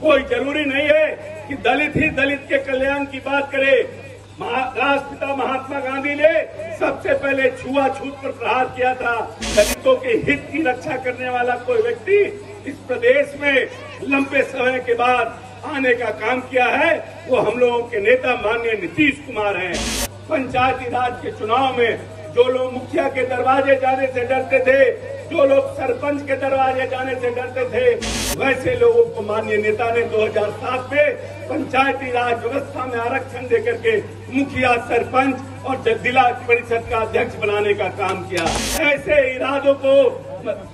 कोई जरूरी नहीं है कि दलित ही दलित के कल्याण की बात करे। राष्ट्रपिता महात्मा गांधी ने सबसे पहले छुआछूत पर प्रहार किया था। दलितों के हित की रक्षा करने वाला कोई व्यक्ति इस प्रदेश में लंबे समय के बाद आने का काम किया है, वो हम लोगों के नेता माननीय नीतीश कुमार हैं। पंचायती राज के चुनाव में जो लोग मुखिया के दरवाजे जाने से डरते थे, जो लोग सरपंच के दरवाजे जाने से डरते थे, वैसे लोगों को माननीय नेता ने 2007 में पंचायती राज व्यवस्था में आरक्षण देकर के मुखिया, सरपंच और जिला परिषद का अध्यक्ष बनाने का काम किया। ऐसे इरादों को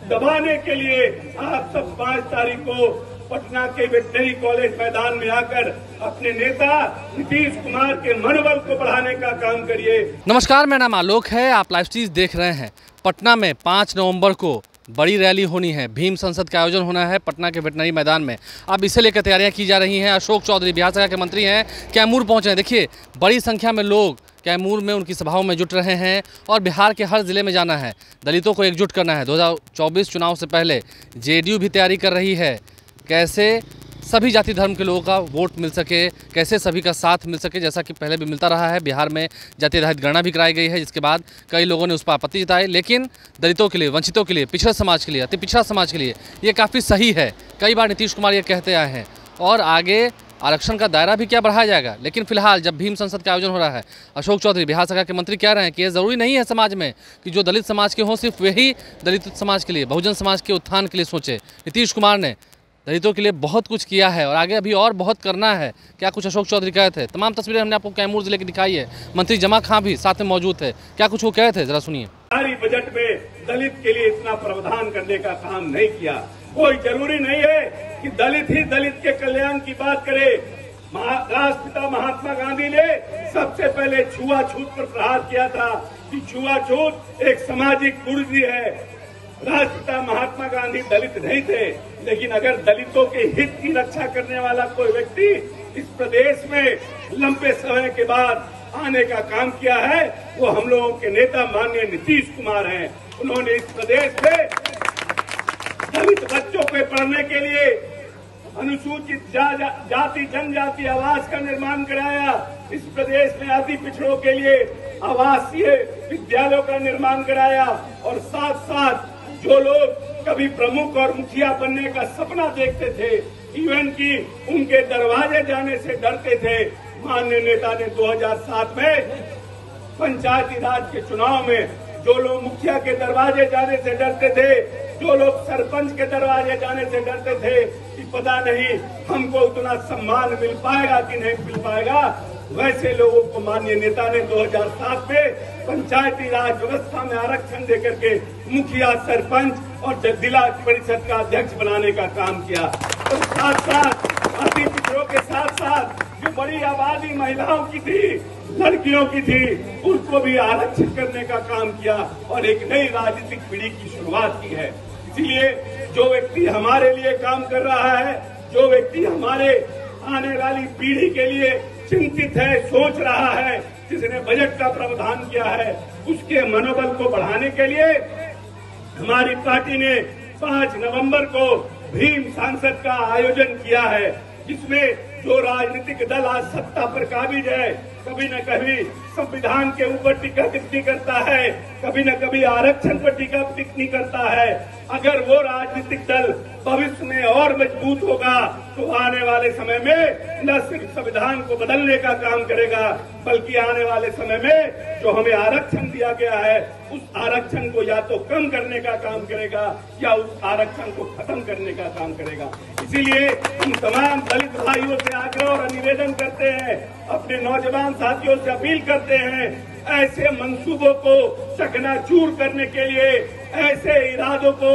दबाने के लिए आप सब 5 तारीख को पटना के वेटनरी कॉलेज मैदान में आकर अपने नेता नीतीश कुमार के मनोबल को बढ़ाने का काम करिए। नमस्कार, मेरा नाम आलोक है। आप लाइव स्ट्रीम देख रहे हैं। पटना में 5 नवंबर को बड़ी रैली होनी है। भीम संसद का आयोजन होना है पटना के वेटनरी मैदान में। अब इसे लेकर तैयारियां की जा रही हैं। अशोक चौधरी बिहार सरकार के मंत्री हैं, कैमूर पहुंचे हैं। देखिए, बड़ी संख्या में लोग कैमूर में उनकी सभाओं में जुट रहे हैं और बिहार के हर जिले में जाना है। दलितों को एकजुट करना है। 2024 चुनाव से पहले जेडीयू भी तैयारी कर रही है, कैसे सभी जाति धर्म के लोगों का वोट मिल सके, कैसे सभी का साथ मिल सके, जैसा कि पहले भी मिलता रहा है। बिहार में जाति आधारित गणना भी कराई गई है, जिसके बाद कई लोगों ने उस पर आपत्ति जताई। लेकिन दलितों के लिए, वंचितों के लिए, पिछड़े समाज के लिए, अति पिछड़ा समाज के लिए ये काफ़ी सही है। कई बार नीतीश कुमार ये कहते आए हैं और आगे आरक्षण का दायरा भी क्या बढ़ाया जाएगा। लेकिन फिलहाल जब भीम संसद का आयोजन हो रहा है, अशोक चौधरी बिहार सरकार के मंत्री कह रहे हैं कि ये ज़रूरी नहीं है समाज में कि जो दलित समाज के हों सिर्फ वही दलित समाज के लिए, बहुजन समाज के उत्थान के लिए सोचे। नीतीश कुमार ने दलितों के लिए बहुत कुछ किया है और आगे अभी और बहुत करना है। क्या कुछ अशोक चौधरी कहे थे। तमाम तस्वीरें हमने आपको कैमूर जिले की दिखाई है। मंत्री जमा खां भी साथ में मौजूद थे। क्या कुछ वो कहे थे, जरा सुनिए। सारी बजट में दलित के लिए इतना प्रावधान करने का काम नहीं किया। कोई जरूरी नहीं है कि दलित ही दलित के कल्याण की बात करे। राष्ट्रपिता महात्मा गांधी ने सबसे पहले छुआछूत पर प्रहार किया था कि छुआछूत एक सामाजिक कुरीति है। राष्ट्रपिता महात्मा गांधी दलित नहीं थे, लेकिन अगर दलितों के हित की रक्षा करने वाला कोई व्यक्ति इस प्रदेश में लंबे समय के बाद आने का काम किया है, वो हम लोगों के नेता माननीय नीतीश कुमार हैं। उन्होंने इस प्रदेश में दलित बच्चों के पढ़ने के लिए अनुसूचित जाति जनजाति आवास का निर्माण कराया। इस प्रदेश में अति पिछड़ों के लिए आवासीय विद्यालयों का निर्माण कराया और साथ साथ जो लोग कभी प्रमुख और मुखिया बनने का सपना देखते थे, इवन की उनके दरवाजे जाने से डरते थे, माननीय नेता ने 2007 में पंचायती राज के चुनाव में जो लोग मुखिया के दरवाजे जाने से डरते थे, जो लोग सरपंच के दरवाजे जाने से डरते थे कि पता नहीं हमको उतना सम्मान मिल पाएगा कि नहीं मिल पाएगा, वैसे लोगों को माननीय नेता ने 2007 में पंचायती राज व्यवस्था में आरक्षण देकर के मुखिया, सरपंच और जिला परिषद का अध्यक्ष बनाने का काम किया। और साथ साथ अति पिछड़ों के साथ साथ जो बड़ी आबादी महिलाओं की थी, लड़कियों की थी, उनको भी आरक्षित करने का काम किया और एक नई राजनीतिक पीढ़ी की शुरुआत की है। इसलिए जो व्यक्ति हमारे लिए काम कर रहा है, जो व्यक्ति हमारे आने वाली पीढ़ी के लिए चिंतित है, सोच रहा है, जिसने बजट का प्रावधान किया है, उसके मनोबल को बढ़ाने के लिए हमारी पार्टी ने 5 नवंबर को भीम संसद का आयोजन किया है, जिसमें जो राजनीतिक दल आज सत्ता पर काबिज है, कभी न कभी संविधान के ऊपर टीका टिप्पणी करता है, कभी न कभी आरक्षण पर टीका टिप्पणी करता है। अगर वो राजनीतिक दल भविष्य में और मजबूत होगा तो आने वाले समय में न सिर्फ संविधान को बदलने का काम करेगा, बल्कि आने वाले समय में जो हमें आरक्षण दिया गया है, उस आरक्षण को या तो कम करने का काम करेगा या उस आरक्षण को खत्म करने का काम करेगा। इसीलिए हम तमाम दलित भाइयों से आग्रह और निवेदन करते हैं, अपने नौजवान साथियों से अपील करते हैं, ऐसे मंसूबों को चकनाचूर करने के लिए, ऐसे इरादों को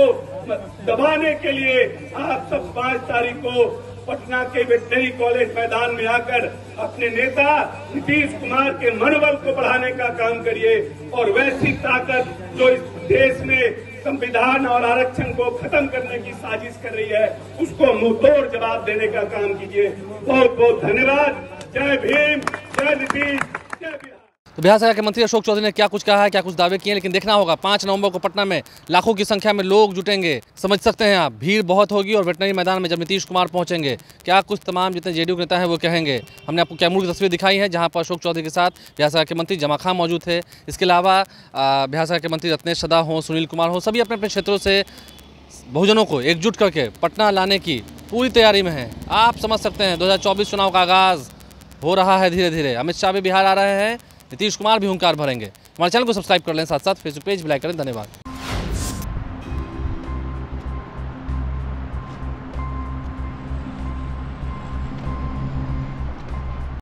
दबाने के लिए आप सब 5 तारीख को पटना के वेटनरी कॉलेज मैदान में आकर अपने नेता नीतीश कुमार के मनोबल को बढ़ाने का काम करिए और वैसी ताकत जो इस देश में संविधान और आरक्षण को खत्म करने की साजिश कर रही है, उसको मुंहतोड़ जवाब देने का काम कीजिए। बहुत बहुत धन्यवाद। जय भीम, जय नीतीश, जय बिहार। तो बिहार सरकार के मंत्री अशोक चौधरी ने क्या कुछ कहा है, क्या कुछ दावे किए हैं, लेकिन देखना होगा 5 नवंबर को पटना में लाखों की संख्या में लोग जुटेंगे। समझ सकते हैं आप, भीड़ बहुत होगी और वेटनरी मैदान में जब नीतीश कुमार पहुंचेंगे क्या कुछ तमाम जितने जेडीयू के नेता हैं वो कहेंगे। हमने आपको कैमूर की तस्वीर दिखाई है जहाँ पर अशोक चौधरी के साथ बिहार सरकार के मंत्री जमा खां मौजूद थे। इसके अलावा बिहार सरकार के मंत्री रत्नेश सदा हों, सुनील कुमार हों, सभी अपने अपने क्षेत्रों से बहुजनों को एकजुट करके पटना लाने की पूरी तैयारी में हैं। आप समझ सकते हैं 2024 चुनाव का आगाज़ हो रहा है धीरे धीरे। अमित शाह भी बिहार आ रहे हैं, नीतीश कुमार भी हुंकार भरेंगे। हमारे चैनल को सब्सक्राइब कर लें, साथ साथ फेसबुक पेज भी लाइक करें। धन्यवाद।